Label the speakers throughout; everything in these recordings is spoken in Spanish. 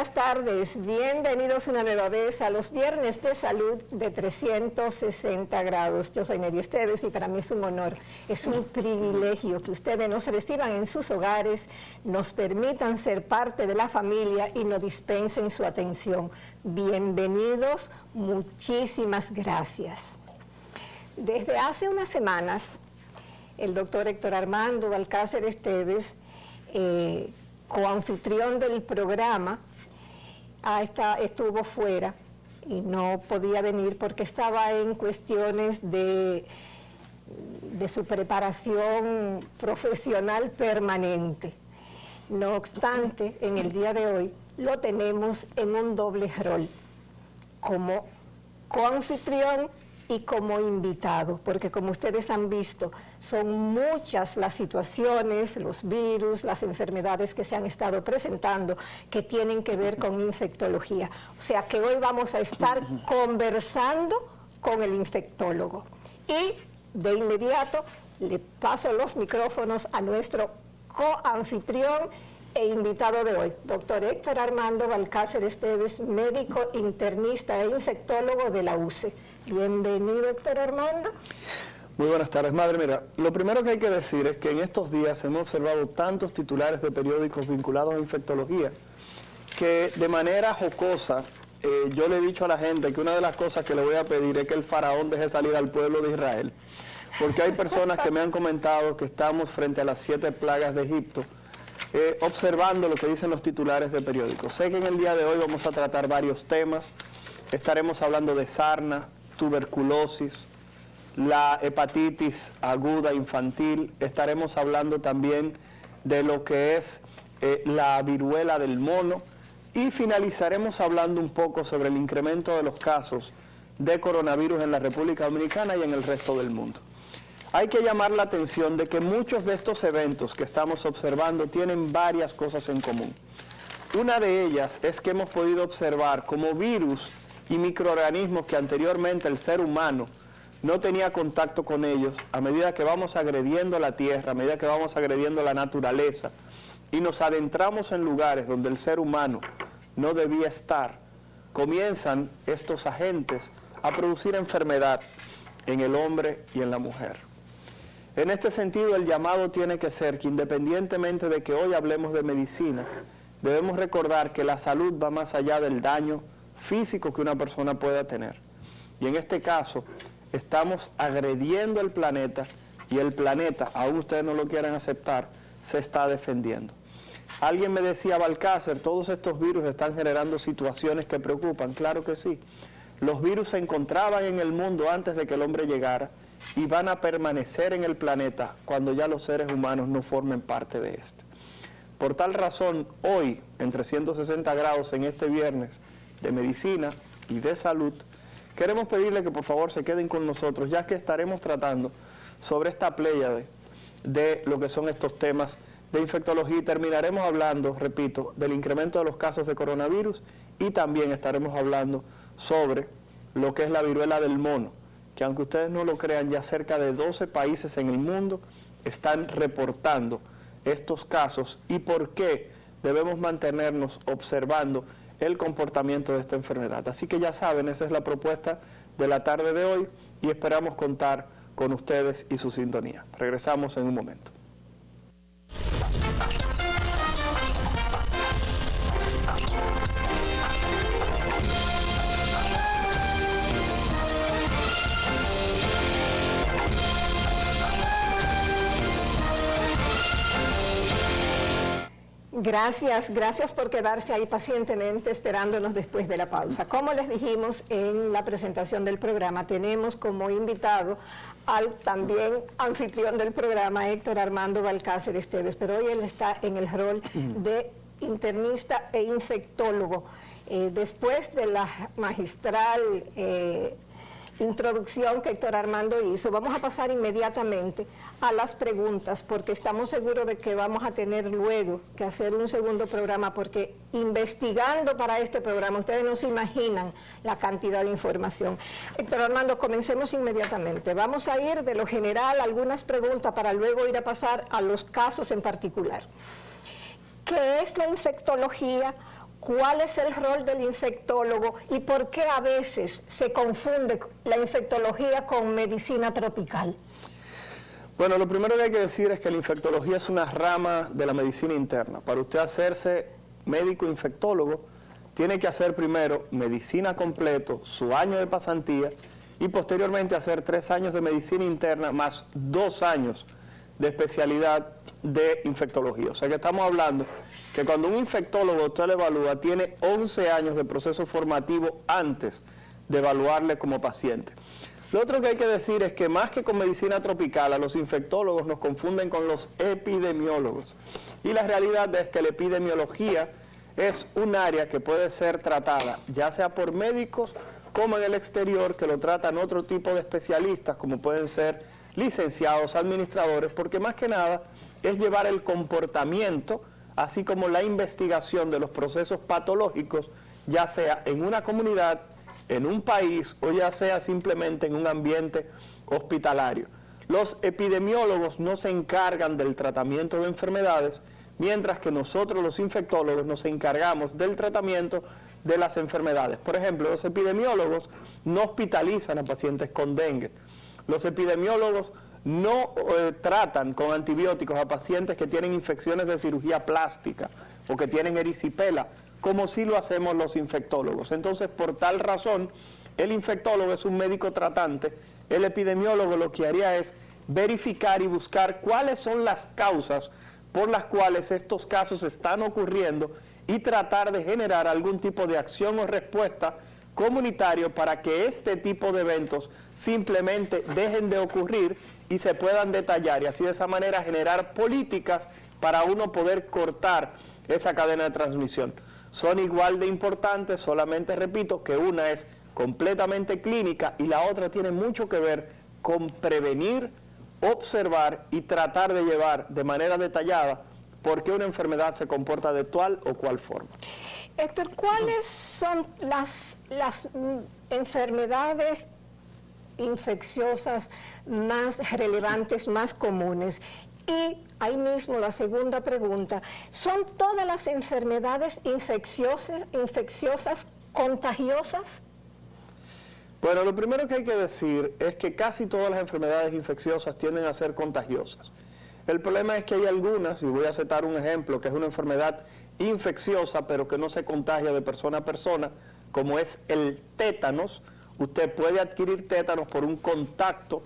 Speaker 1: buenas tardes. Bienvenidos una nueva vez a los Viernes de Salud de 360 grados. Yo soy Neri Esteves y para mí es un honor, es un privilegio que ustedes nos reciban en sus hogares, nos permitan ser parte de la familia y nos dispensen su atención. Bienvenidos, muchísimas gracias. Desde hace unas semanas, el doctor Héctor Armando Balcácer Esteves, coanfitrión del programa, estuvo fuera y no podía venir porque estaba en cuestiones de su preparación profesional permanente. No obstante, en el día de hoy lo tenemos en un doble rol, como coanfitrión y como invitado, porque como ustedes han visto, son muchas las situaciones, los virus, las enfermedades que se han estado presentando que tienen que ver con infectología. O sea que hoy vamos a estar conversando con el infectólogo. Y de inmediato le paso los micrófonos a nuestro coanfitrión e invitado de hoy, doctor Héctor Armando Balcácer Esteves, médico internista e infectólogo de la UCE. Bienvenido, Héctor Armando.
Speaker 2: Muy buenas tardes, madre. Mira, lo primero que hay que decir es que en estos días hemos observado tantos titulares de periódicos vinculados a infectología que de manera jocosa yo le he dicho a la gente que una de las cosas que le voy a pedir es que el faraón deje salir al pueblo de Israel, porque hay personas que me han comentado que estamos frente a las 7 plagas de Egipto, observando lo que dicen los titulares de periódicos. Sé que en el día de hoy vamos a tratar varios temas. Estaremos hablando de sarna, tuberculosis, la hepatitis aguda infantil. Estaremos hablando también de lo que es la viruela del mono. Y finalizaremos hablando un poco sobre el incremento de los casos de coronavirus en la República Dominicana y en el resto del mundo. Hay que llamar la atención de que muchos de estos eventos que estamos observando tienen varias cosas en común. Una de ellas es que hemos podido observar cómo virus y microorganismos que anteriormente el ser humano no tenía contacto con ellos, a medida que vamos agrediendo la tierra, a medida que vamos agrediendo la naturaleza y nos adentramos en lugares donde el ser humano no debía estar, comienzan estos agentes a producir enfermedad en el hombre y en la mujer. En este sentido, el llamado tiene que ser que independientemente de que hoy hablemos de medicina, debemos recordar que la salud va más allá del daño físico que una persona pueda tener. Y en este caso, estamos agrediendo el planeta y el planeta, aún ustedes no lo quieran aceptar, se está defendiendo. Alguien me decía, Balcácer, todos estos virus están generando situaciones que preocupan. Claro que sí. Los virus se encontraban en el mundo antes de que el hombre llegara y van a permanecer en el planeta cuando ya los seres humanos no formen parte de este. Por tal razón, hoy, en 360 grados, en este viernes de medicina y de salud, queremos pedirle que por favor se queden con nosotros, ya que estaremos tratando sobre esta pléyade de lo que son estos temas de infectología y terminaremos hablando, repito, del incremento de los casos de coronavirus y también estaremos hablando sobre lo que es la viruela del mono, que aunque ustedes no lo crean, ya cerca de 12 países en el mundo están reportando estos casos y por qué debemos mantenernos observando el comportamiento de esta enfermedad. Así que ya saben, esa es la propuesta de la tarde de hoy y esperamos contar con ustedes y su sintonía. Regresamos en un momento.
Speaker 1: Gracias por quedarse ahí pacientemente esperándonos después de la pausa. Como les dijimos en la presentación del programa, tenemos como invitado al también anfitrión del programa, Héctor Armando Balcácer Esteves, pero hoy él está en el rol de internista e infectólogo. Después de la magistral introducción que Héctor Armando hizo, vamos a pasar inmediatamente a las preguntas, porque estamos seguros de que vamos a tener luego que hacer un segundo programa, porque investigando para este programa, ustedes no se imaginan la cantidad de información. Héctor Armando, comencemos inmediatamente. Vamos a ir de lo general a algunas preguntas para luego ir a pasar a los casos en particular. ¿Qué es la infectología? ¿Cuál es el rol del infectólogo y por qué a veces se confunde la infectología con medicina tropical?
Speaker 2: Bueno, lo primero que hay que decir es que la infectología es una rama de la medicina interna. Para usted hacerse médico infectólogo, tiene que hacer primero medicina completo, su año de pasantía, y posteriormente hacer 3 años de medicina interna más 2 años de especialidad de infectología. O sea que estamos hablando que cuando un infectólogo usted le evalúa, tiene 11 años de proceso formativo antes de evaluarle como paciente. Lo otro que hay que decir es que más que con medicina tropical, a los infectólogos nos confunden con los epidemiólogos. Y la realidad es que la epidemiología es un área que puede ser tratada, ya sea por médicos como en el exterior, que lo tratan otro tipo de especialistas, como pueden ser licenciados, administradores, porque más que nada es llevar el comportamiento, así como la investigación de los procesos patológicos, ya sea en una comunidad, en un país o ya sea simplemente en un ambiente hospitalario. Los epidemiólogos no se encargan del tratamiento de enfermedades, mientras que nosotros los infectólogos nos encargamos del tratamiento de las enfermedades. Por ejemplo, los epidemiólogos no hospitalizan a pacientes con dengue. Los epidemiólogos no tratan con antibióticos a pacientes que tienen infecciones de cirugía plástica o que tienen erisipela, como sí lo hacemos los infectólogos. Entonces, por tal razón, el infectólogo es un médico tratante, el epidemiólogo lo que haría es verificar y buscar cuáles son las causas por las cuales estos casos están ocurriendo y tratar de generar algún tipo de acción o respuesta comunitario para que este tipo de eventos simplemente dejen de ocurrir y se puedan detallar y así de esa manera generar políticas para uno poder cortar esa cadena de transmisión. Son igual de importantes, solamente repito que una es completamente clínica y la otra tiene mucho que ver con prevenir, observar y tratar de llevar de manera detallada por qué una enfermedad se comporta de tal o cual forma.
Speaker 1: Héctor, ¿cuáles son las enfermedades infecciosas más relevantes, más comunes? Y ahí mismo la segunda pregunta, ¿son todas las enfermedades infecciosas contagiosas?
Speaker 2: Bueno, lo primero que hay que decir es que casi todas las enfermedades infecciosas tienden a ser contagiosas. El problema es que hay algunas, y voy a citar un ejemplo, que es una enfermedad infecciosa, pero que no se contagia de persona a persona, como es el tétanos. Usted puede adquirir tétanos por un contacto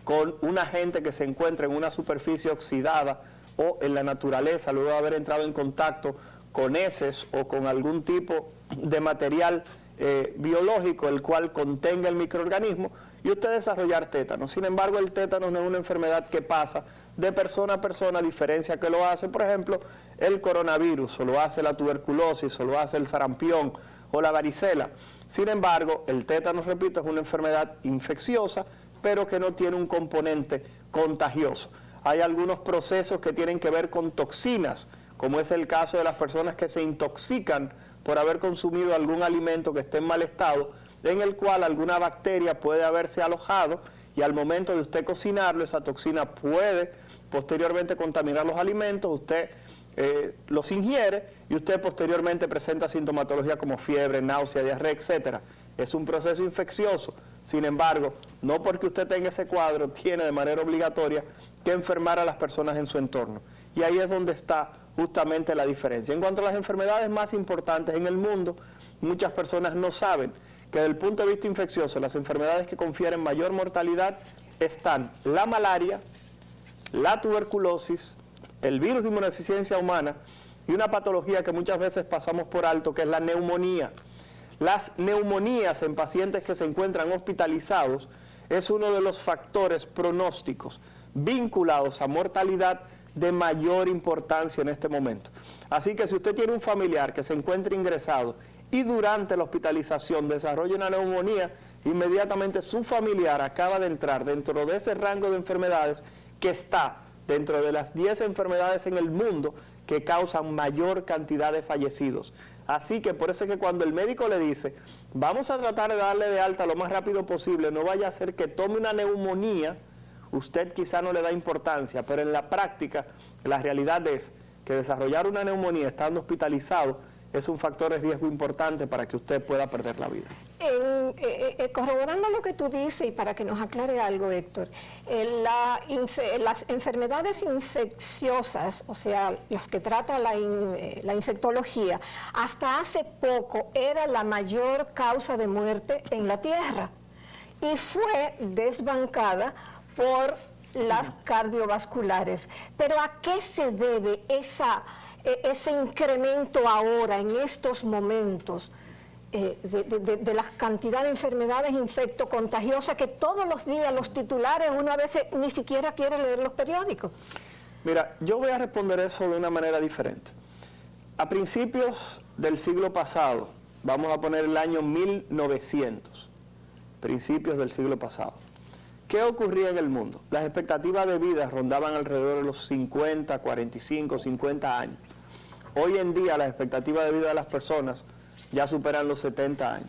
Speaker 2: con un agente que se encuentra en una superficie oxidada o en la naturaleza, luego de haber entrado en contacto con heces o con algún tipo de material biológico el cual contenga el microorganismo y usted desarrollar tétanos. Sin embargo, el tétanos no es una enfermedad que pasa de persona a persona, a diferencia que lo hace, por ejemplo, el coronavirus, o lo hace la tuberculosis, o lo hace el sarampión, o la varicela. Sin embargo, el tétanos, repito, es una enfermedad infecciosa, pero que no tiene un componente contagioso. Hay algunos procesos que tienen que ver con toxinas, como es el caso de las personas que se intoxican por haber consumido algún alimento que esté en mal estado, en el cual alguna bacteria puede haberse alojado y al momento de usted cocinarlo, esa toxina puede posteriormente contaminar los alimentos, usted los ingiere y usted posteriormente presenta sintomatología como fiebre, náusea, diarrea, etcétera. Es un proceso infeccioso. Sin embargo, no porque usted tenga ese cuadro, tiene de manera obligatoria que enfermar a las personas en su entorno. Y ahí es donde está justamente la diferencia. En cuanto a las enfermedades más importantes en el mundo, muchas personas no saben que desde el punto de vista infeccioso, las enfermedades que confieren mayor mortalidad están la malaria, la tuberculosis, el virus de inmunodeficiencia humana y una patología que muchas veces pasamos por alto, que es la neumonía. Las neumonías en pacientes que se encuentran hospitalizados es uno de los factores pronósticos vinculados a mortalidad de mayor importancia en este momento. Así que si usted tiene un familiar que se encuentra ingresado y durante la hospitalización desarrolla una neumonía, inmediatamente su familiar acaba de entrar dentro de ese rango de enfermedades que está dentro de las 10 enfermedades en el mundo que causan mayor cantidad de fallecidos. Así que por eso es que cuando el médico le dice, vamos a tratar de darle de alta lo más rápido posible, no vaya a ser que tome una neumonía, usted quizá no le da importancia, pero en la práctica la realidad es que desarrollar una neumonía estando hospitalizado es un factor de riesgo importante para que usted pueda perder la vida.
Speaker 1: Corroborando lo que tú dices y para que nos aclare algo, Héctor, las enfermedades infecciosas, o sea, las que trata la infectología, hasta hace poco era la mayor causa de muerte en la Tierra y fue desbancada por las cardiovasculares. Pero ¿a qué se debe ese incremento ahora, en estos momentos, de la cantidad de enfermedades infectocontagiosas que todos los días los titulares uno a veces ni siquiera quiere leer los periódicos?
Speaker 2: Mira, yo voy a responder eso de una manera diferente. A principios del siglo pasado, vamos a poner el año 1900, principios del siglo pasado, ¿qué ocurría en el mundo? Las expectativas de vida rondaban alrededor de los 50, 45, 50 años. Hoy en día las expectativas de vida de las personas ya superan los 70 años.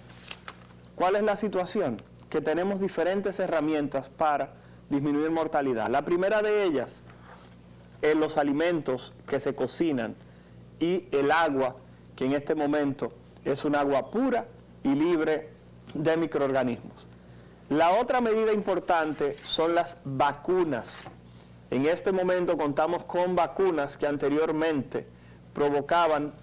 Speaker 2: ¿Cuál es la situación? Que tenemos diferentes herramientas para disminuir mortalidad. La primera de ellas es los alimentos que se cocinan y el agua, que en este momento es un agua pura y libre de microorganismos. La otra medida importante son las vacunas. En este momento contamos con vacunas que anteriormente provocaban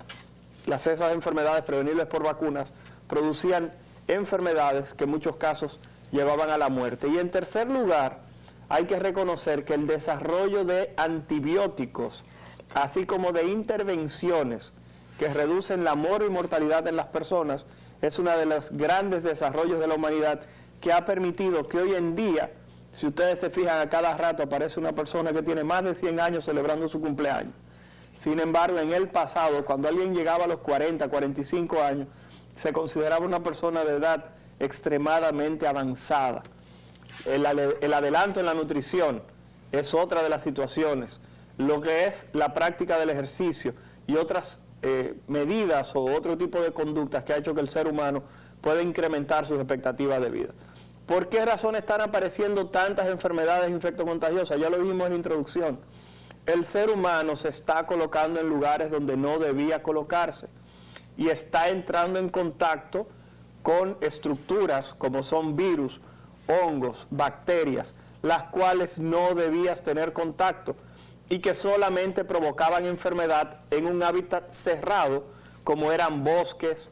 Speaker 2: esas enfermedades prevenibles por vacunas, producían enfermedades que en muchos casos llevaban a la muerte. Y en tercer lugar, hay que reconocer que el desarrollo de antibióticos, así como de intervenciones que reducen la mortalidad en las personas, es uno de los grandes desarrollos de la humanidad que ha permitido que hoy en día, si ustedes se fijan, a cada rato aparece una persona que tiene más de 100 años celebrando su cumpleaños. Sin embargo, en el pasado, cuando alguien llegaba a los 40, 45 años, se consideraba una persona de edad extremadamente avanzada. El adelanto en la nutrición es otra de las situaciones. Lo que es la práctica del ejercicio y otras medidas o otro tipo de conductas que ha hecho que el ser humano pueda incrementar sus expectativas de vida. ¿Por qué razón están apareciendo tantas enfermedades infectocontagiosas? Ya lo dijimos en la introducción. El ser humano se está colocando en lugares donde no debía colocarse y está entrando en contacto con estructuras como son virus, hongos, bacterias, las cuales no debías tener contacto y que solamente provocaban enfermedad en un hábitat cerrado como eran bosques,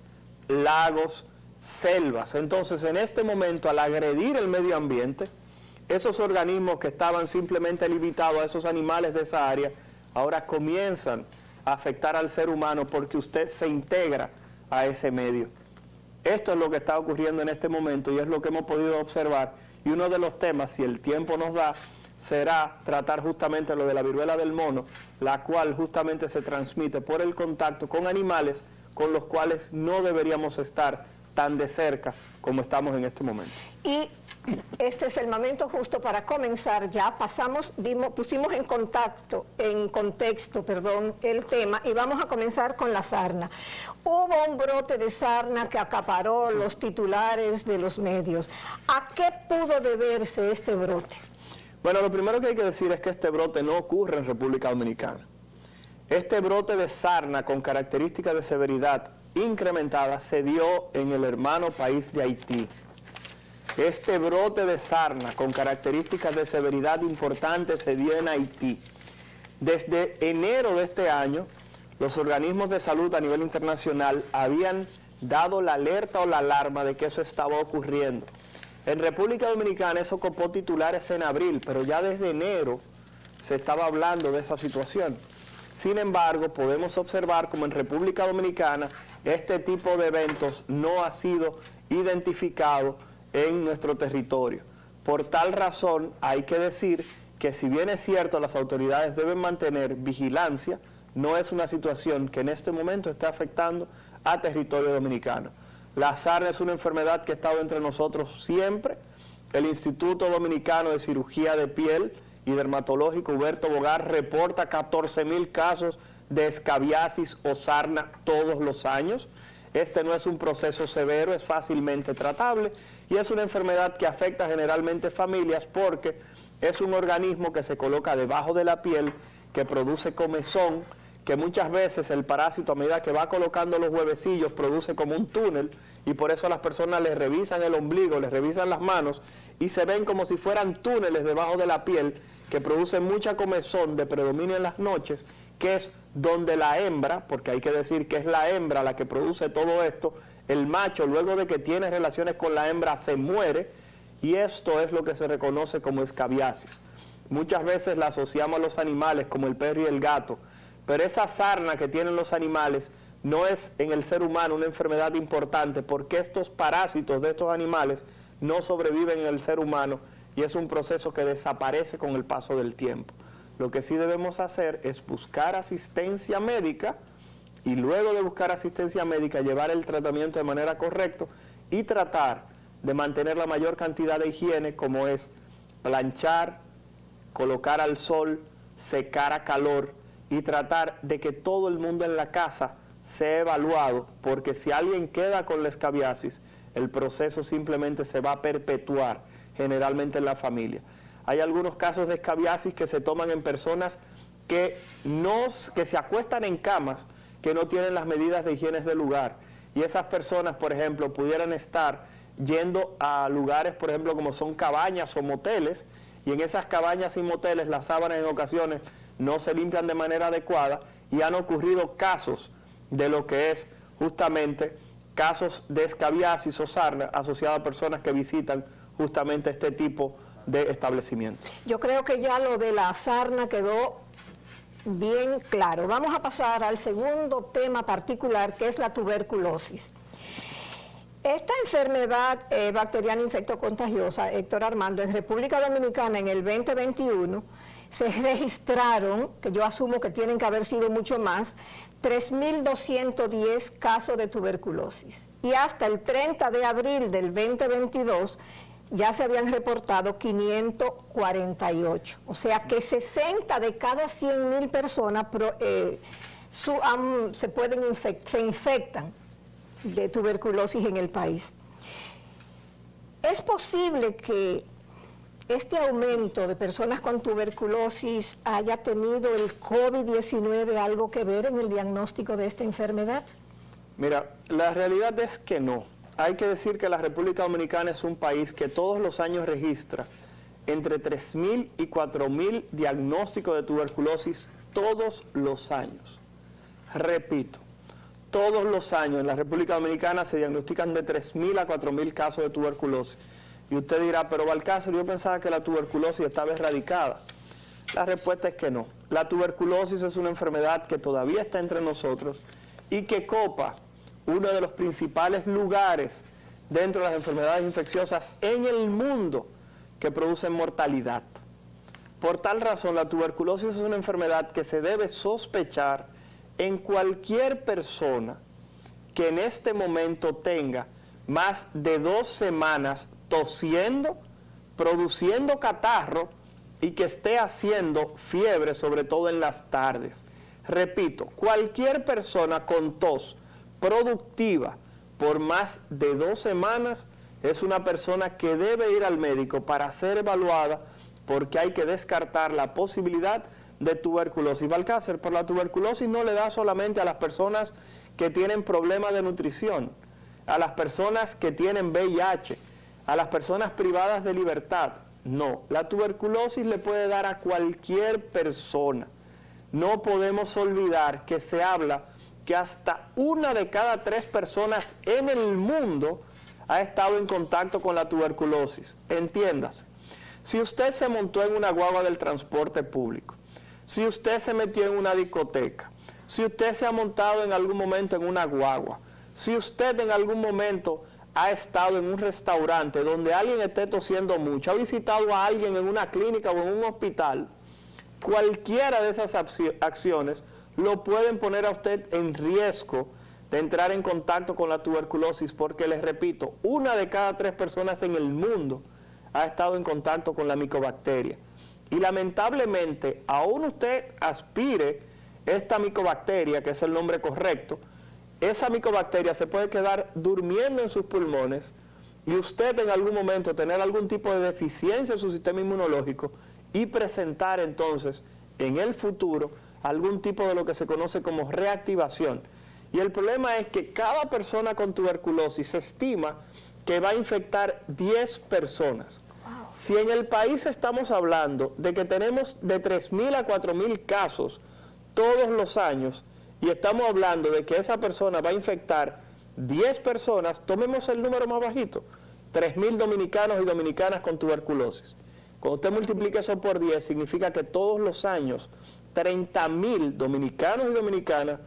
Speaker 2: lagos, selvas. Entonces, en este momento, al agredir el medio ambiente, esos organismos que estaban simplemente limitados a esos animales de esa área, ahora comienzan a afectar al ser humano porque usted se integra a ese medio. Esto es lo que está ocurriendo en este momento y es lo que hemos podido observar. Y uno de los temas, si el tiempo nos da, será tratar justamente lo de la viruela del mono, la cual justamente se transmite por el contacto con animales con los cuales no deberíamos estar tan de cerca como estamos en este momento.
Speaker 1: Y este es el momento justo para comenzar. Ya pusimos en contexto el tema y vamos a comenzar con la sarna. Hubo un brote de sarna que acaparó los titulares de los medios. ¿A qué pudo deberse este brote?
Speaker 2: Bueno, lo primero que hay que decir es que este brote no ocurre en República Dominicana. Este brote de sarna con características de severidad incrementada se dio en el hermano país de Haití. Este brote de sarna con características de severidad importante se dio en Haití. Desde enero de este año, los organismos de salud a nivel internacional habían dado la alerta o la alarma de que eso estaba ocurriendo. En República Dominicana eso copó titulares en abril, pero ya desde enero se estaba hablando de esa situación. Sin embargo, podemos observar como en República Dominicana este tipo de eventos no ha sido identificado en nuestro territorio. Por tal razón, hay que decir que si bien es cierto las autoridades deben mantener vigilancia, no es una situación que en este momento está afectando a territorio dominicano. La sarna es una enfermedad que ha estado entre nosotros siempre. El Instituto Dominicano de Cirugía de Piel y Dermatológico Huberto Bogar reporta 14,000 casos de escabiasis o sarna todos los años. Este no es un proceso severo, es fácilmente tratable y es una enfermedad que afecta generalmente familias porque es un organismo que se coloca debajo de la piel, que produce comezón, que muchas veces el parásito, a medida que va colocando los huevecillos, produce como un túnel, y por eso a las personas les revisan el ombligo, les revisan las manos, y se ven como si fueran túneles debajo de la piel, que producen mucha comezón de predominio en las noches, que es donde la hembra, porque hay que decir que es la hembra la que produce todo esto, el macho luego de que tiene relaciones con la hembra se muere, y esto es lo que se reconoce como escabiasis. Muchas veces la asociamos a los animales como el perro y el gato, pero esa sarna que tienen los animales no es en el ser humano una enfermedad importante, porque estos parásitos de estos animales no sobreviven en el ser humano y es un proceso que desaparece con el paso del tiempo. Lo que sí debemos hacer es buscar asistencia médica y luego de buscar asistencia médica llevar el tratamiento de manera correcta y tratar de mantener la mayor cantidad de higiene, como es planchar, colocar al sol, secar a calor y tratar de que todo el mundo en la casa sea evaluado, porque si alguien queda con la escabiasis, el proceso simplemente se va a perpetuar generalmente en la familia. Hay algunos casos de escabiasis que se toman en personas que se acuestan en camas que no tienen las medidas de higiene del lugar, y esas personas, por ejemplo, pudieran estar yendo a lugares, por ejemplo, como son cabañas o moteles, y en esas cabañas y moteles las sábanas en ocasiones no se limpian de manera adecuada, y han ocurrido casos de lo que es justamente casos de escabiasis o sarna asociadas a personas que visitan justamente este tipo de establecimientos.
Speaker 1: Yo creo que ya lo de la sarna quedó bien claro. Vamos a pasar al segundo tema particular, que es la tuberculosis. Esta enfermedad bacteriana infectocontagiosa, Héctor Armando, en República Dominicana en el 2021 se registraron, que yo asumo que tienen que haber sido mucho más, 3.210 casos de tuberculosis. Y hasta el 30 de abril del 2022 ya se habían reportado 548. O sea que 60 de cada 100.000 personas se infectan de tuberculosis en el país. ¿Es posible que este aumento de personas con tuberculosis haya tenido el COVID-19 algo que ver en el diagnóstico de esta enfermedad?
Speaker 2: Mira, la realidad es que no. Hay que decir que la República Dominicana es un país que todos los años registra entre 3.000 y 4.000 diagnósticos de tuberculosis todos los años. Repito, todos los años en la República Dominicana se diagnostican de 3.000 a 4.000 casos de tuberculosis. Y usted dirá, pero Balcácer, yo pensaba que la tuberculosis estaba erradicada. La respuesta es que no. La tuberculosis es una enfermedad que todavía está entre nosotros y que copa uno de los principales lugares dentro de las enfermedades infecciosas en el mundo que producen mortalidad. Por tal razón, la tuberculosis es una enfermedad que se debe sospechar en cualquier persona que en este momento tenga más de 2 semanas tosiendo, produciendo catarro y que esté haciendo fiebre, sobre todo en las tardes. Repito, cualquier persona con tos productiva por más de 2 semanas es una persona que debe ir al médico para ser evaluada, porque hay que descartar la posibilidad de tuberculosis. Balcácer, por la tuberculosis no le da solamente a las personas que tienen problemas de nutrición, a las personas que tienen VIH, a las personas privadas de libertad. No, la tuberculosis le puede dar a cualquier persona. No podemos olvidar que se habla que hasta 1 de cada 3 personas en el mundo ha estado en contacto con la tuberculosis. Entiéndase, si usted se montó en una guagua del transporte público, si usted se metió en una discoteca, si usted se ha montado en algún momento en una guagua, si usted en algún momento ha estado en un restaurante donde alguien esté tosiendo mucho, ha visitado a alguien en una clínica o en un hospital, cualquiera de esas acciones lo pueden poner a usted en riesgo de entrar en contacto con la tuberculosis, porque les repito, 1 de cada 3 personas en el mundo ha estado en contacto con la micobacteria. Y lamentablemente, aún usted aspire esta micobacteria, que es el nombre correcto, esa micobacteria se puede quedar durmiendo en sus pulmones y usted en algún momento tener algún tipo de deficiencia en su sistema inmunológico y presentar entonces en el futuro algún tipo de lo que se conoce como reactivación. Y el problema es que cada persona con tuberculosis se estima que va a infectar 10 personas. Si en el país estamos hablando de que tenemos de 3.000 a 4.000 casos todos los años, y estamos hablando de que esa persona va a infectar 10 personas, tomemos el número más bajito, 3.000 dominicanos y dominicanas con tuberculosis. Cuando usted multiplica eso por 10, significa que todos los años 30.000 dominicanos y dominicanas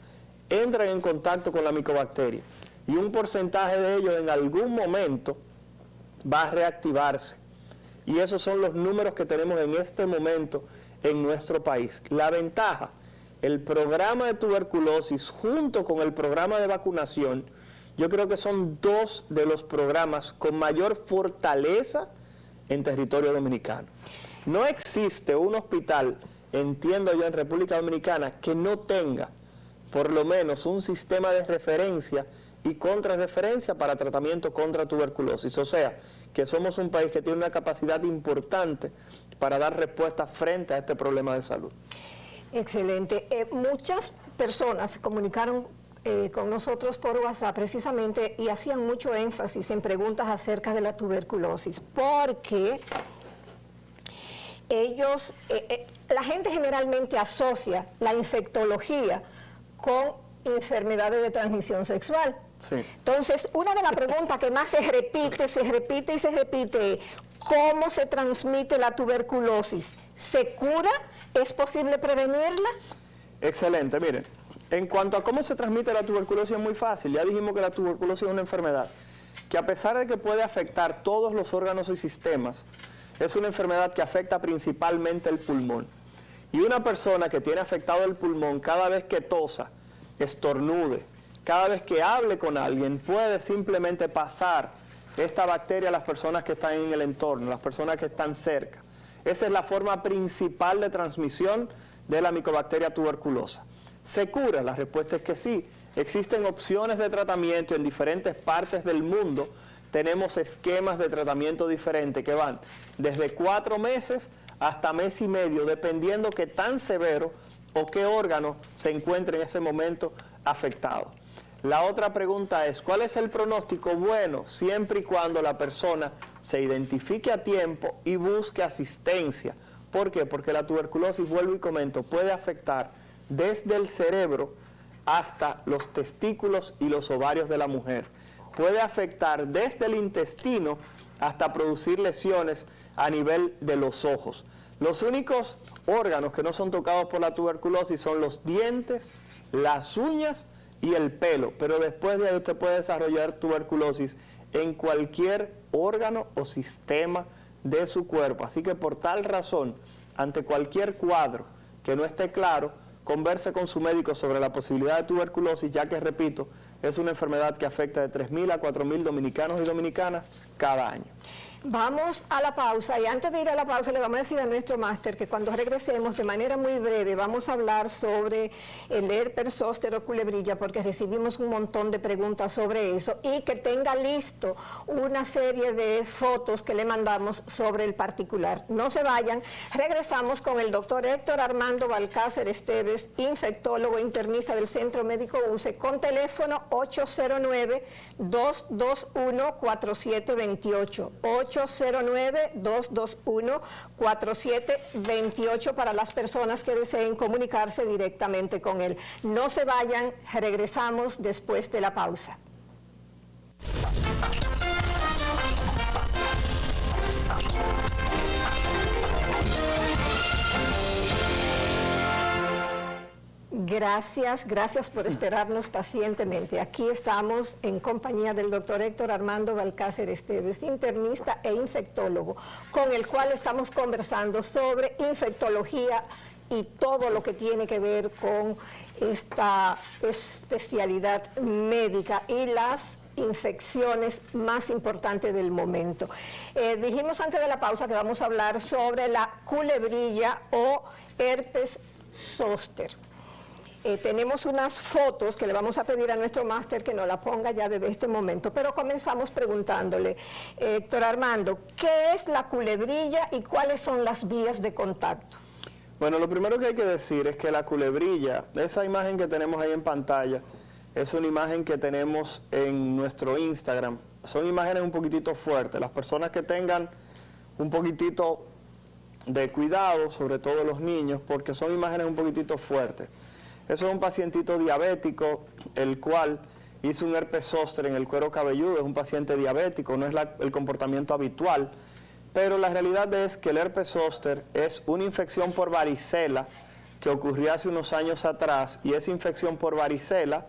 Speaker 2: entran en contacto con la micobacteria. Y un porcentaje de ellos en algún momento va a reactivarse. Y esos son los números que tenemos en este momento en nuestro país. La ventaja, el programa de tuberculosis junto con el programa de vacunación, yo creo que son dos de los programas con mayor fortaleza en territorio dominicano. No existe un hospital, entiendo yo, en República Dominicana que no tenga por lo menos un sistema de referencia y contrarreferencia para tratamiento contra tuberculosis. O sea, que somos un país que tiene una capacidad importante para dar respuesta frente a este problema de salud.
Speaker 1: Excelente. Muchas personas se comunicaron con nosotros por WhatsApp precisamente y hacían mucho énfasis en preguntas acerca de la tuberculosis, porque ellos, la gente generalmente asocia la infectología con enfermedades de transmisión sexual.
Speaker 2: Sí.
Speaker 1: Entonces, una de las preguntas que más se repite y se repite, ¿cómo se transmite la tuberculosis? ¿Se cura? ¿Es posible prevenirla?
Speaker 2: Excelente, miren, en cuanto a cómo se transmite la tuberculosis es muy fácil. Ya dijimos que la tuberculosis es una enfermedad que, a pesar de que puede afectar todos los órganos y sistemas, es una enfermedad que afecta principalmente el pulmón. Y una persona que tiene afectado el pulmón, cada vez que tosa, estornude, cada vez que hable con alguien, puede simplemente pasar esta bacteria a las personas que están en el entorno, las personas que están cerca. Esa es la forma principal de transmisión de la micobacteria tuberculosa. ¿Se cura? La respuesta es que sí. Existen opciones de tratamiento en diferentes partes del mundo. Tenemos esquemas de tratamiento diferentes que van desde 4 meses hasta mes y medio, dependiendo qué tan severo o qué órgano se encuentre en ese momento afectado. La otra pregunta es, ¿cuál es el pronóstico? Bueno, siempre y cuando la persona se identifique a tiempo y busque asistencia. ¿Por qué? Porque la tuberculosis, vuelvo y comento, puede afectar desde el cerebro hasta los testículos y los ovarios de la mujer. Puede afectar desde el intestino hasta producir lesiones a nivel de los ojos. Los únicos órganos que no son tocados por la tuberculosis son los dientes, las uñas y el pelo, pero después de ahí usted puede desarrollar tuberculosis en cualquier órgano o sistema de su cuerpo. Así que por tal razón, ante cualquier cuadro que no esté claro, converse con su médico sobre la posibilidad de tuberculosis, ya que, repito, es una enfermedad que afecta de 3.000 a 4.000 dominicanos y dominicanas cada año.
Speaker 1: Vamos a la pausa y antes de ir a la pausa le vamos a decir a nuestro máster que cuando regresemos de manera muy breve vamos a hablar sobre el herpes zóster o culebrilla, porque recibimos un montón de preguntas sobre eso, y que tenga listo una serie de fotos que le mandamos sobre el particular. No se vayan, regresamos con el doctor Héctor Armando Balcácer Esteves, infectólogo internista del Centro Médico UCE, con teléfono 809-221-4728. 809-221-4728 para las personas que deseen comunicarse directamente con él. No se vayan, regresamos después de la pausa. Gracias por esperarnos pacientemente. Aquí estamos en compañía del doctor Héctor Armando Balcácer Esteves, internista e infectólogo, con el cual estamos conversando sobre infectología y todo lo que tiene que ver con esta especialidad médica y las infecciones más importantes del momento. Dijimos antes de la pausa que vamos a hablar sobre la culebrilla o herpes zóster. Tenemos unas fotos que le vamos a pedir a nuestro máster que nos la ponga ya desde este momento, pero comenzamos preguntándole, Héctor Armando, ¿qué es la culebrilla y cuáles son las vías de contacto?
Speaker 2: Bueno, lo primero que hay que decir es que la culebrilla, esa imagen que tenemos ahí en pantalla, es una imagen que tenemos en nuestro Instagram. Son imágenes un poquitito fuertes. Las personas que tengan un poquitito de cuidado, sobre todo los niños, porque son imágenes un poquitito fuertes. Eso es un pacientito diabético, el cual hizo un herpes zóster en el cuero cabelludo. Es un paciente diabético, no es el comportamiento habitual. Pero la realidad es que el herpes zóster es una infección por varicela que ocurrió hace unos años atrás, y esa infección por varicela,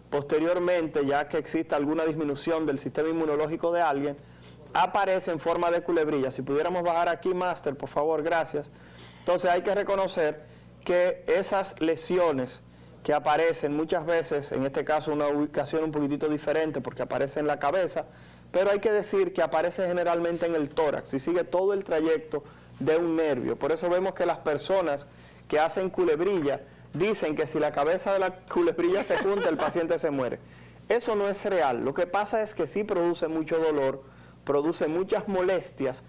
Speaker 2: posteriormente, ya que existe alguna disminución del sistema inmunológico de alguien, aparece en forma de culebrilla. Si pudiéramos bajar aquí, Máster, por favor, gracias. Entonces hay que reconocer que esas lesiones que aparecen muchas veces, en este caso una ubicación un poquitito diferente porque aparece en la cabeza, pero hay que decir que aparece generalmente en el tórax y sigue todo el trayecto de un nervio. Por eso vemos que las personas que hacen culebrilla dicen que si la cabeza de la culebrilla se junta, el paciente se muere. Eso no es real. Lo que pasa es que sí produce mucho dolor, produce muchas molestias,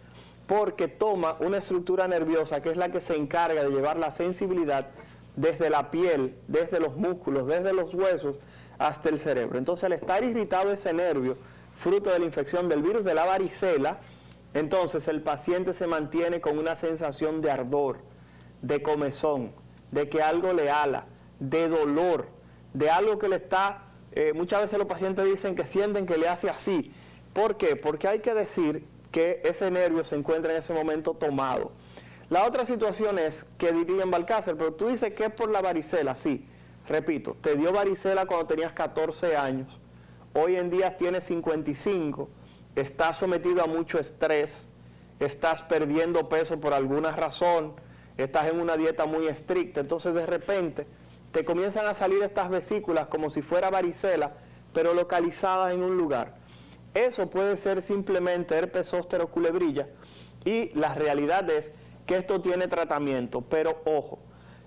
Speaker 2: porque toma una estructura nerviosa que es la que se encarga de llevar la sensibilidad desde la piel, desde los músculos, desde los huesos hasta el cerebro. Entonces, al estar irritado ese nervio, fruto de la infección del virus de la varicela, entonces el paciente se mantiene con una sensación de ardor, de comezón, de que algo le ala, de dolor, de algo que le está, muchas veces los pacientes dicen que sienten que le hace así. ¿Por qué? Porque hay que decir que ese nervio se encuentra en ese momento tomado. La otra situación es que dirían, Balcácer, pero tú dices que es por la varicela. Sí, repito, te dio varicela cuando tenías 14 años. Hoy en día tienes 55, estás sometido a mucho estrés, estás perdiendo peso por alguna razón, estás en una dieta muy estricta, entonces de repente te comienzan a salir estas vesículas como si fuera varicela, pero localizadas en un lugar. Eso puede ser simplemente herpes zóster o culebrilla, y la realidad es que esto tiene tratamiento, pero ojo,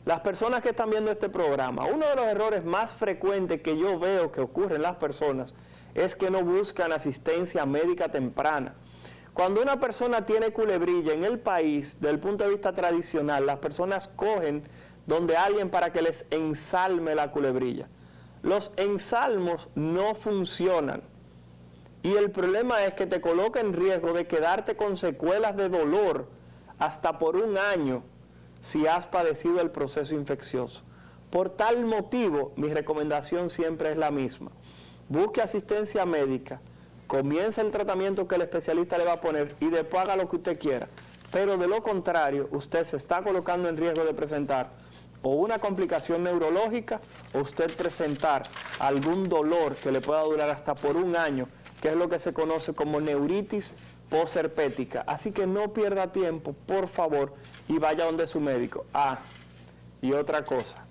Speaker 2: las personas que están viendo este programa, uno de los errores más frecuentes que yo veo que ocurren en las personas es que no buscan asistencia médica temprana. Cuando una persona tiene culebrilla en el país, desde el punto de vista tradicional, las personas cogen donde alguien para que les ensalme la culebrilla. Los ensalmos no funcionan, y el problema es que te coloca en riesgo de quedarte con secuelas de dolor hasta por un año si has padecido el proceso infeccioso. Por tal motivo, mi recomendación siempre es la misma. Busque asistencia médica, comience el tratamiento que el especialista le va a poner y después haga lo que usted quiera. Pero de lo contrario, usted se está colocando en riesgo de presentar o una complicación neurológica, o usted presentar algún dolor que le pueda durar hasta por un año, que es lo que se conoce como neuritis posherpética. Así que no pierda tiempo, por favor, y vaya donde su médico. Y otra cosa,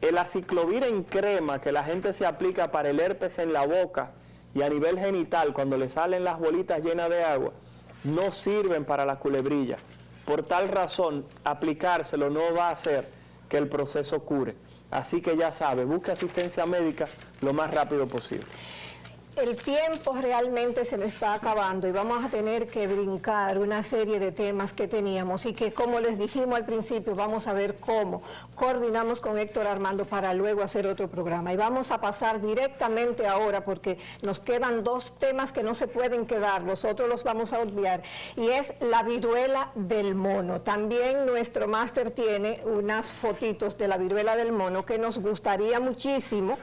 Speaker 2: el aciclovir en crema que la gente se aplica para el herpes en la boca y a nivel genital, cuando le salen las bolitas llenas de agua, no sirven para la culebrilla. Por tal razón, aplicárselo no va a hacer que el proceso cure. Así que ya sabe, busque asistencia médica lo más rápido posible.
Speaker 1: El tiempo realmente se nos está acabando y vamos a tener que brincar una serie de temas que teníamos y que, como les dijimos al principio, vamos a ver cómo coordinamos con Héctor Armando para luego hacer otro programa. Y vamos a pasar directamente ahora porque nos quedan dos temas que no se pueden quedar, los otros los vamos a obviar, y es la viruela del mono. También nuestro máster tiene unas fotitos de la viruela del mono que nos gustaría muchísimo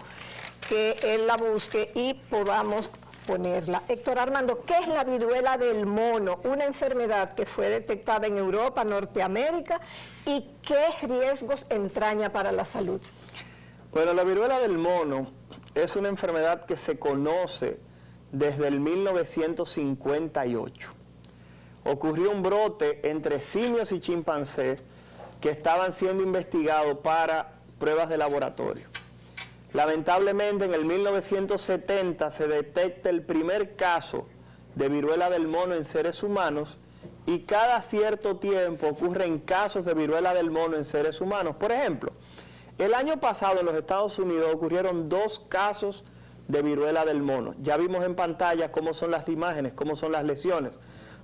Speaker 1: que él la busque y podamos ponerla. Héctor Armando, ¿qué es la viruela del mono? Una enfermedad que fue detectada en Europa, Norteamérica, y qué riesgos entraña para la salud.
Speaker 2: Bueno, la viruela del mono es una enfermedad que se conoce desde el 1958. Ocurrió un brote entre simios y chimpancés que estaban siendo investigados para pruebas de laboratorio. Lamentablemente, en el 1970 se detecta el primer caso de viruela del mono en seres humanos, y cada cierto tiempo ocurren casos de viruela del mono en seres humanos. Por ejemplo, el año pasado en los Estados Unidos ocurrieron 2 casos de viruela del mono. Ya vimos en pantalla cómo son las imágenes, cómo son las lesiones.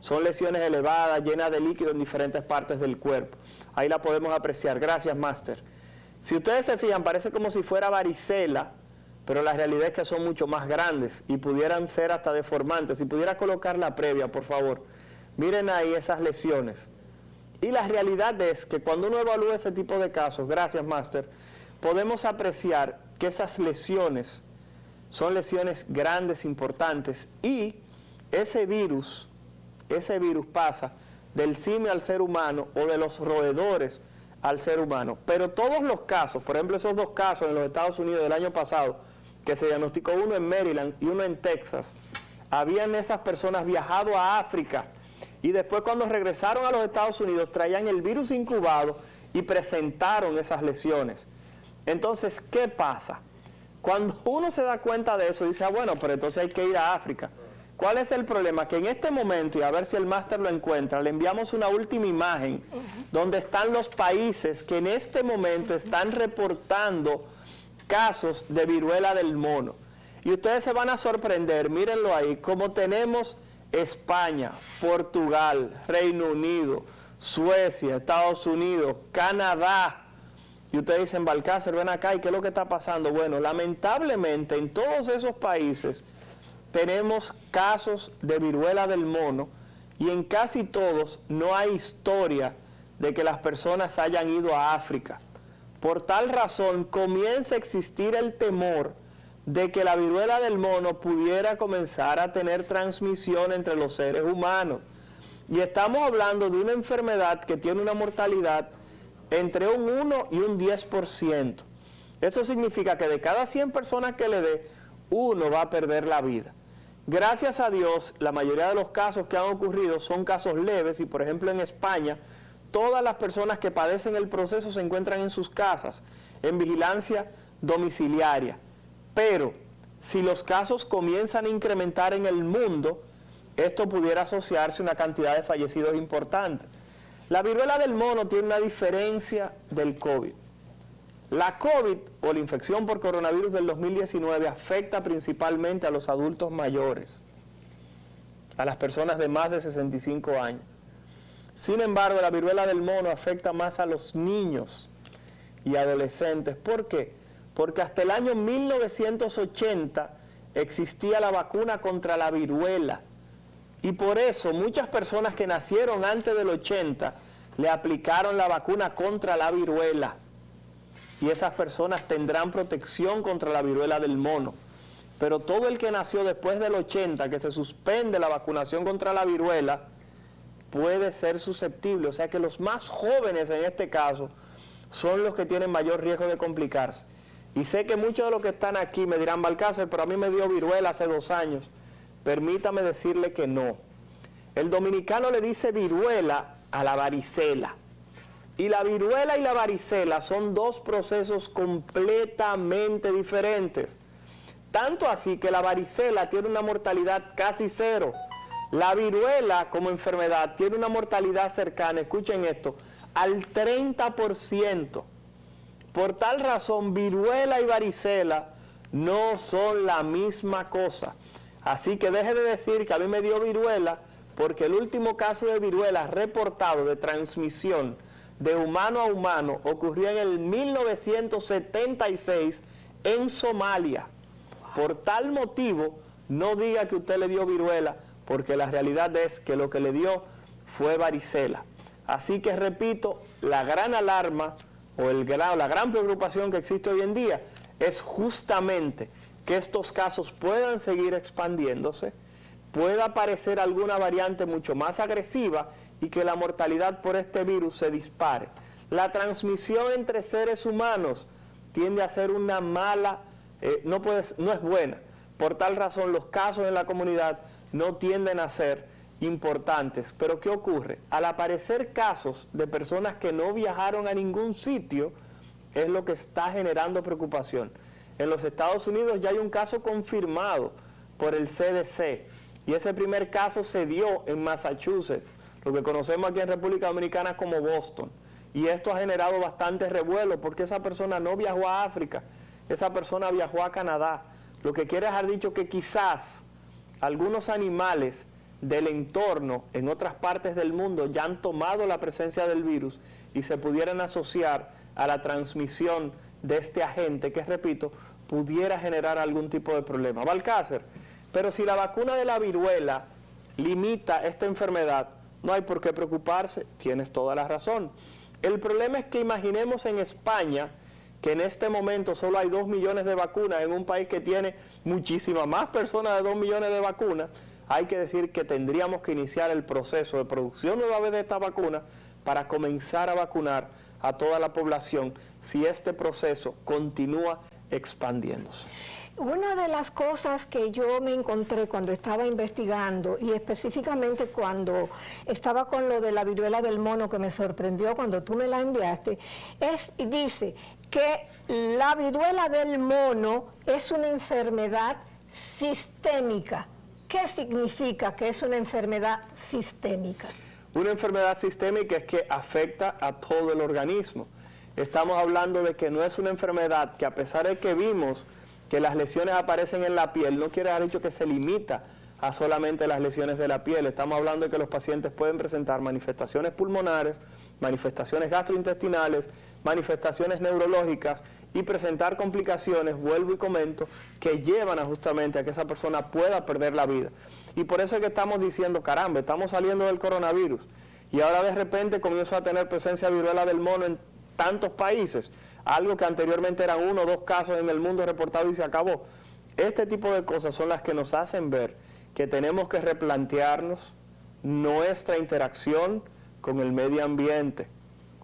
Speaker 2: son lesiones elevadas, llenas de líquido en diferentes partes del cuerpo. Ahí la podemos apreciar. Gracias, Máster. Si ustedes se fijan, parece como si fuera varicela, pero la realidad es que son mucho más grandes y pudieran ser hasta deformantes. Si pudiera colocar la previa, por favor. Miren ahí esas lesiones. Y la realidad es que cuando uno evalúa ese tipo de casos, gracias, Máster, podemos apreciar que esas lesiones son lesiones grandes, importantes, y ese virus pasa del simio al ser humano o de los roedores al ser humano. Pero todos los casos, por ejemplo esos dos casos en los Estados Unidos del año pasado, que se diagnosticó uno en Maryland y uno en Texas, habían esas personas viajado a África y después cuando regresaron a los Estados Unidos traían el virus incubado y presentaron esas lesiones. Entonces, ¿qué pasa? Cuando uno se da cuenta de eso, dice, bueno, pero entonces hay que ir a África. ¿Cuál es el problema? Que en este momento, y a ver si el máster lo encuentra, le enviamos una última imagen donde están los países que en este momento están reportando casos de viruela del mono. Y ustedes se van a sorprender, mírenlo ahí, como tenemos España, Portugal, Reino Unido, Suecia, Estados Unidos, Canadá. Y ustedes dicen, Balcácer, ven acá, ¿y qué es lo que está pasando? Bueno, lamentablemente en todos esos países tenemos casos de viruela del mono y en casi todos no hay historia de que las personas hayan ido a África. Por tal razón comienza a existir el temor de que la viruela del mono pudiera comenzar a tener transmisión entre los seres humanos. Y estamos hablando de una enfermedad que tiene una mortalidad entre un 1 y un 10%. Eso significa que de cada 100 personas que le dé, uno va a perder la vida. Gracias a Dios, la mayoría de los casos que han ocurrido son casos leves y, por ejemplo, en España, todas las personas que padecen el proceso se encuentran en sus casas, en vigilancia domiciliaria. Pero, si los casos comienzan a incrementar en el mundo, esto pudiera asociarse a una cantidad de fallecidos importante. La viruela del mono tiene una diferencia del COVID. La COVID, o la infección por coronavirus del 2019, afecta principalmente a los adultos mayores, a las personas de más de 65 años. Sin embargo, la viruela del mono afecta más a los niños y adolescentes. ¿Por qué? Porque hasta el año 1980 existía la vacuna contra la viruela. Y por eso muchas personas que nacieron antes del 80 le aplicaron la vacuna contra la viruela. Y esas personas tendrán protección contra la viruela del mono. Pero todo el que nació después del 80, que se suspende la vacunación contra la viruela, puede ser susceptible. O sea que los más jóvenes en este caso son los que tienen mayor riesgo de complicarse. Y sé que muchos de los que están aquí me dirán, Balcácer, pero a mí me dio viruela hace 2 años. Permítame decirle que no. El dominicano le dice viruela a la varicela. Y la viruela y la varicela son 2 procesos completamente diferentes. Tanto así que la varicela tiene una mortalidad casi 0. La viruela como enfermedad tiene una mortalidad cercana, escuchen esto, al 30%. Por tal razón, viruela y varicela no son la misma cosa. Así que deje de decir que a mí me dio viruela, porque el último caso de viruela reportado de transmisión de humano a humano ocurrió en el 1976 en Somalia. Por tal motivo, no diga que usted le dio viruela, porque la realidad es que lo que le dio fue varicela. Así que repito, la gran alarma o la gran preocupación que existe hoy en día es justamente que estos casos puedan seguir expandiéndose, pueda aparecer alguna variante mucho más agresiva y que la mortalidad por este virus se dispare. La transmisión entre seres humanos tiende a ser una mala, no es buena. Por tal razón, los casos en la comunidad no tienden a ser importantes. Pero ¿qué ocurre? Al aparecer casos de personas que no viajaron a ningún sitio, es lo que está generando preocupación. En los Estados Unidos ya hay un caso confirmado por el CDC, y ese primer caso se dio en Massachusetts, lo que conocemos aquí en República Dominicana como Boston. Y esto ha generado bastante revuelo porque esa persona no viajó a África, esa persona viajó a Canadá. Lo que quiere dejar dicho que quizás algunos animales del entorno en otras partes del mundo ya han tomado la presencia del virus y se pudieran asociar a la transmisión de este agente que, repito, pudiera generar algún tipo de problema. Balcácer, pero si la vacuna de la viruela limita esta enfermedad, no hay por qué preocuparse, tienes toda la razón. El problema es que imaginemos en España, que en este momento solo hay 2 millones de vacunas, en un país que tiene muchísimas más personas de 2 millones de vacunas, hay que decir que tendríamos que iniciar el proceso de producción nueva vez de esta vacuna para comenzar a vacunar a toda la población si este proceso continúa expandiéndose.
Speaker 1: Una de las cosas que yo me encontré cuando estaba investigando, y específicamente cuando estaba con lo de la viruela del mono, que me sorprendió cuando tú me la enviaste, dice que la viruela del mono es una enfermedad sistémica. ¿Qué significa que es una enfermedad sistémica?
Speaker 2: Una enfermedad sistémica es que afecta a todo el organismo. Estamos hablando de que no es una enfermedad que, a pesar de que vimos que las lesiones aparecen en la piel, no quiere decir que se limita a solamente las lesiones de la piel. Estamos hablando de que los pacientes pueden presentar manifestaciones pulmonares, manifestaciones gastrointestinales, manifestaciones neurológicas y presentar complicaciones, vuelvo y comento, que llevan justamente a que esa persona pueda perder la vida. Y por eso es que estamos diciendo, caramba, estamos saliendo del coronavirus y ahora de repente comienza a tener presencia de viruela del mono en tantos países, algo que anteriormente eran 1 o 2 casos en el mundo reportados y se acabó. Este tipo de cosas son las que nos hacen ver que tenemos que replantearnos nuestra interacción con el medio ambiente,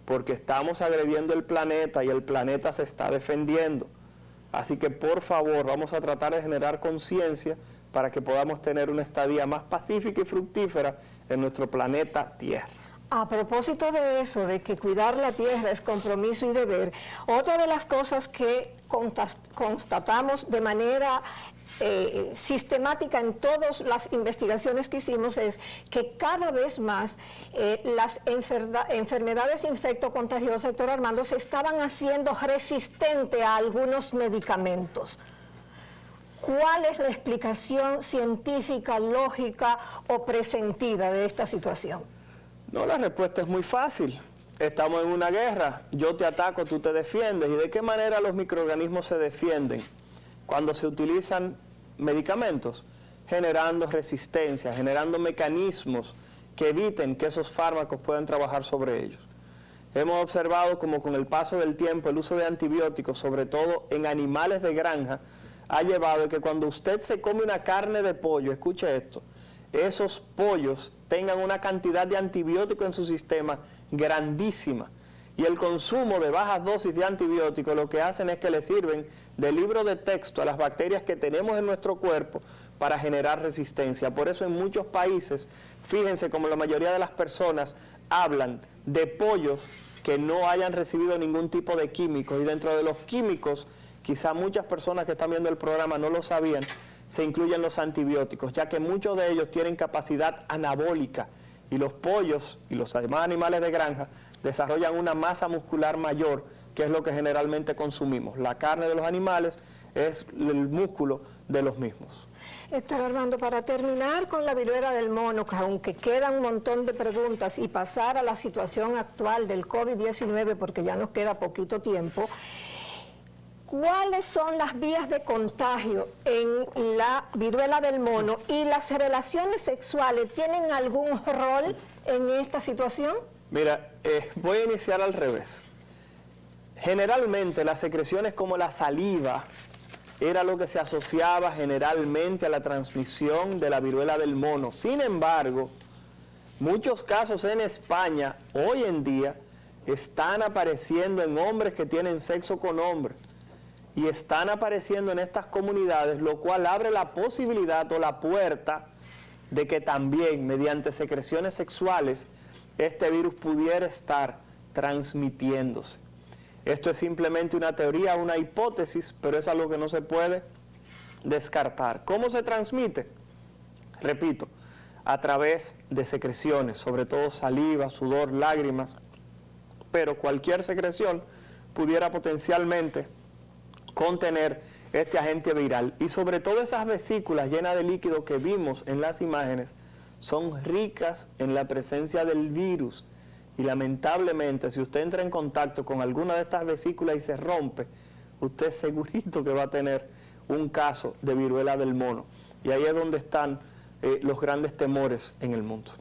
Speaker 2: porque estamos agrediendo el planeta y el planeta se está defendiendo. Así que por favor vamos a tratar de generar conciencia para que podamos tener una estadía más pacífica y fructífera en nuestro planeta Tierra.
Speaker 1: A propósito de eso, de que cuidar la tierra es compromiso y deber, otra de las cosas que constatamos de manera sistemática en todas las investigaciones que hicimos es que cada vez más las enfermedades infectocontagiosas, doctor Armando, se estaban haciendo resistentes a algunos medicamentos. ¿Cuál es la explicación científica, lógica o presentida de esta situación?
Speaker 2: No, la respuesta es muy fácil. Estamos en una guerra, yo te ataco, tú te defiendes. ¿Y de qué manera los microorganismos se defienden? Cuando se utilizan medicamentos, generando resistencia, generando mecanismos que eviten que esos fármacos puedan trabajar sobre ellos. Hemos observado como con el paso del tiempo el uso de antibióticos, sobre todo en animales de granja, ha llevado a que cuando usted se come una carne de pollo, escuche esto, esos pollos tengan una cantidad de antibióticos en su sistema grandísima. Y el consumo de bajas dosis de antibióticos lo que hacen es que le sirven de libro de texto a las bacterias que tenemos en nuestro cuerpo para generar resistencia. Por eso en muchos países, fíjense como la mayoría de las personas hablan de pollos que no hayan recibido ningún tipo de químicos. Y dentro de los químicos, quizá muchas personas que están viendo el programa no lo sabían, se incluyen los antibióticos, ya que muchos de ellos tienen capacidad anabólica y los pollos y los demás animales de granja desarrollan una masa muscular mayor, que es lo que generalmente consumimos. La carne de los animales es el músculo de los mismos.
Speaker 1: Doctor Armando, para terminar con la viruela del mono, que aunque quedan un montón de preguntas, y pasar a la situación actual del COVID-19, porque ya nos queda poquito tiempo, ¿cuáles son las vías de contagio en la viruela del mono y las relaciones sexuales tienen algún rol en esta situación?
Speaker 2: Mira, voy a iniciar al revés. Generalmente las secreciones como la saliva era lo que se asociaba generalmente a la transmisión de la viruela del mono. Sin embargo, muchos casos en España hoy en día están apareciendo en hombres que tienen sexo con hombres. Y están apareciendo en estas comunidades, lo cual abre la posibilidad o la puerta de que también mediante secreciones sexuales este virus pudiera estar transmitiéndose. Esto es simplemente una teoría, una hipótesis, pero es algo que no se puede descartar. ¿Cómo se transmite? Repito, a través de secreciones, sobre todo saliva, sudor, lágrimas, pero cualquier secreción pudiera potencialmente contener este agente viral y sobre todo esas vesículas llenas de líquido que vimos en las imágenes son ricas en la presencia del virus. Y lamentablemente, si usted entra en contacto con alguna de estas vesículas y se rompe, usted segurito que va a tener un caso de viruela del mono. Y ahí es donde están los grandes temores en el mundo.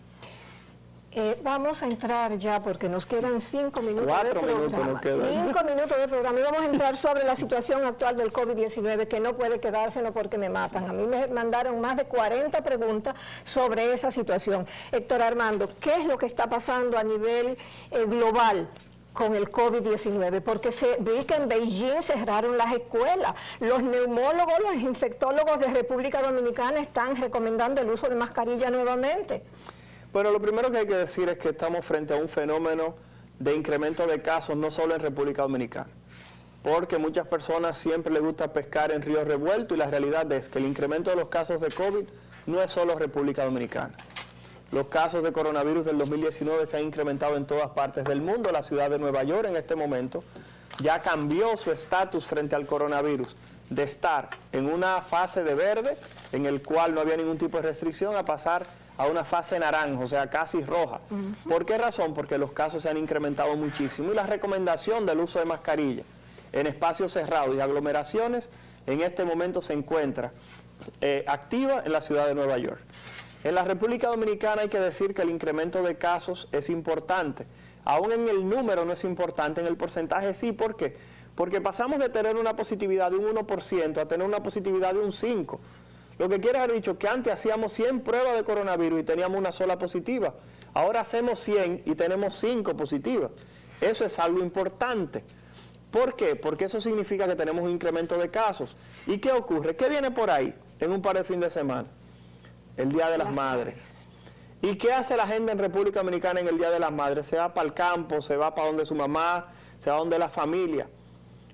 Speaker 1: Vamos a entrar ya porque nos quedan 5 minutos
Speaker 2: 4
Speaker 1: de
Speaker 2: minutos
Speaker 1: programa.
Speaker 2: nos quedan.
Speaker 1: 5 minutos de programa y vamos a entrar sobre la situación actual del COVID-19 que no puede quedárselo porque me matan. A mí me mandaron más de 40 preguntas sobre esa situación. Héctor Armando, ¿qué es lo que está pasando a nivel global con el COVID-19? Porque vi que en Beijing cerraron las escuelas. Los neumólogos, los infectólogos de República Dominicana están recomendando el uso de mascarilla nuevamente.
Speaker 2: Bueno, lo primero que hay que decir es que estamos frente a un fenómeno de incremento de casos, no solo en República Dominicana, porque muchas personas siempre les gusta pescar en ríos revueltos y la realidad es que el incremento de los casos de COVID no es solo República Dominicana. Los casos de coronavirus del 2019 se han incrementado en todas partes del mundo. La ciudad de Nueva York en este momento ya cambió su estatus frente al coronavirus, de estar en una fase de verde, en el cual no había ningún tipo de restricción, a pasar a una fase naranja, o sea, casi roja. ¿Por qué razón? Porque los casos se han incrementado muchísimo y la recomendación del uso de mascarilla en espacios cerrados y aglomeraciones en este momento se encuentra activa en la ciudad de Nueva York. En la República Dominicana hay que decir que el incremento de casos es importante. Aún en el número no es importante, en el porcentaje sí. ¿Por qué? Porque pasamos de tener una positividad de un 1% a tener una positividad de un 5%. Lo que quiere haber dicho que antes hacíamos 100 pruebas de coronavirus y teníamos una sola positiva. Ahora hacemos 100 y tenemos 5 positivas. Eso es algo importante. ¿Por qué? Porque eso significa que tenemos un incremento de casos. ¿Y qué ocurre? ¿Qué viene por ahí en un par de fin de semana? El Día de las Madres. ¿Y qué hace la gente en República Dominicana en el Día de las Madres? Se va para el campo, se va para donde su mamá, se va donde la familia.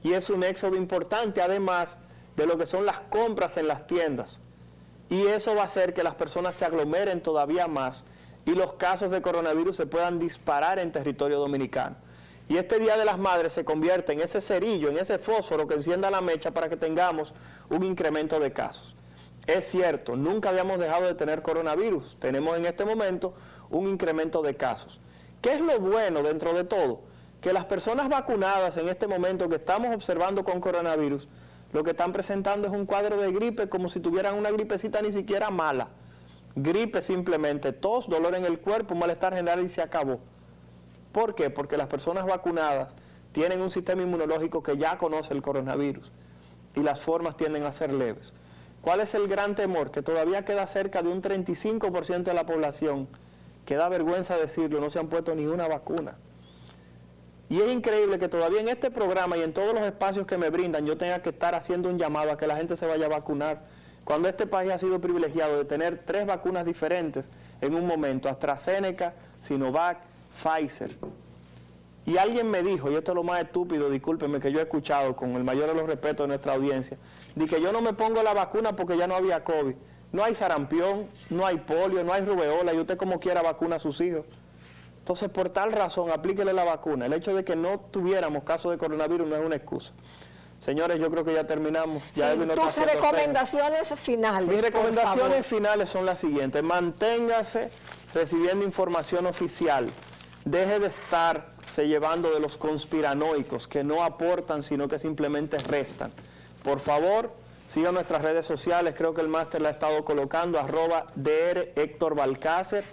Speaker 2: Y es un éxodo importante, además de lo que son las compras en las tiendas. Y eso va a hacer que las personas se aglomeren todavía más y los casos de coronavirus se puedan disparar en territorio dominicano. Y este Día de las Madres se convierte en ese cerillo, en ese fósforo que encienda la mecha para que tengamos un incremento de casos. Es cierto, nunca habíamos dejado de tener coronavirus, tenemos en este momento un incremento de casos. ¿Qué es lo bueno dentro de todo? Que las personas vacunadas en este momento que estamos observando con coronavirus, lo que están presentando es un cuadro de gripe como si tuvieran una gripecita ni siquiera mala. Gripe simplemente, tos, dolor en el cuerpo, malestar general y se acabó. ¿Por qué? Porque las personas vacunadas tienen un sistema inmunológico que ya conoce el coronavirus y las formas tienden a ser leves. ¿Cuál es el gran temor? Que todavía queda cerca de un 35% de la población, que da vergüenza decirlo, no se han puesto ni una vacuna. Y es increíble que todavía en este programa y en todos los espacios que me brindan yo tenga que estar haciendo un llamado a que la gente se vaya a vacunar, cuando este país ha sido privilegiado de tener 3 vacunas diferentes en un momento, AstraZeneca, Sinovac, Pfizer. Y alguien me dijo, y esto es lo más estúpido, discúlpenme, que yo he escuchado con el mayor de los respetos de nuestra audiencia, de que yo no me pongo la vacuna porque ya no había COVID. No hay sarampión, no hay polio, no hay rubeola, y usted como quiera vacuna a sus hijos. Entonces, por tal razón, aplíquele la vacuna. El hecho de que no tuviéramos casos de coronavirus no es una excusa. Señores, yo creo que ya terminamos. Ya
Speaker 1: sí, tus recomendaciones finales.
Speaker 2: Mis recomendaciones finales son las siguientes. Manténgase recibiendo información oficial. Deje de estarse llevando de los conspiranoicos que no aportan, sino que simplemente restan. Por favor, sigan nuestras redes sociales. Creo que el máster la ha estado colocando. @DR Héctor Balcácer.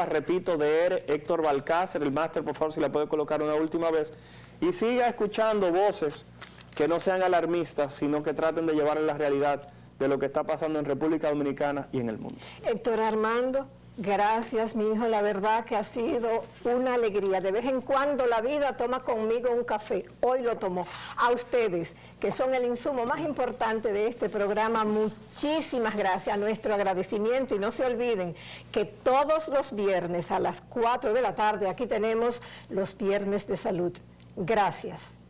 Speaker 2: Repito, DR Héctor Balcácer, el máster, por favor, si la puede colocar una última vez. Y siga escuchando voces que no sean alarmistas, sino que traten de llevar la realidad de lo que está pasando en República Dominicana y en el mundo.
Speaker 1: Héctor Armando, gracias, mi hijo, la verdad que ha sido una alegría. De vez en cuando la vida toma conmigo un café, hoy lo tomó. A ustedes, que son el insumo más importante de este programa, muchísimas gracias, nuestro agradecimiento, y no se olviden que todos los viernes a las 4 de la tarde aquí tenemos los Viernes de Salud. Gracias.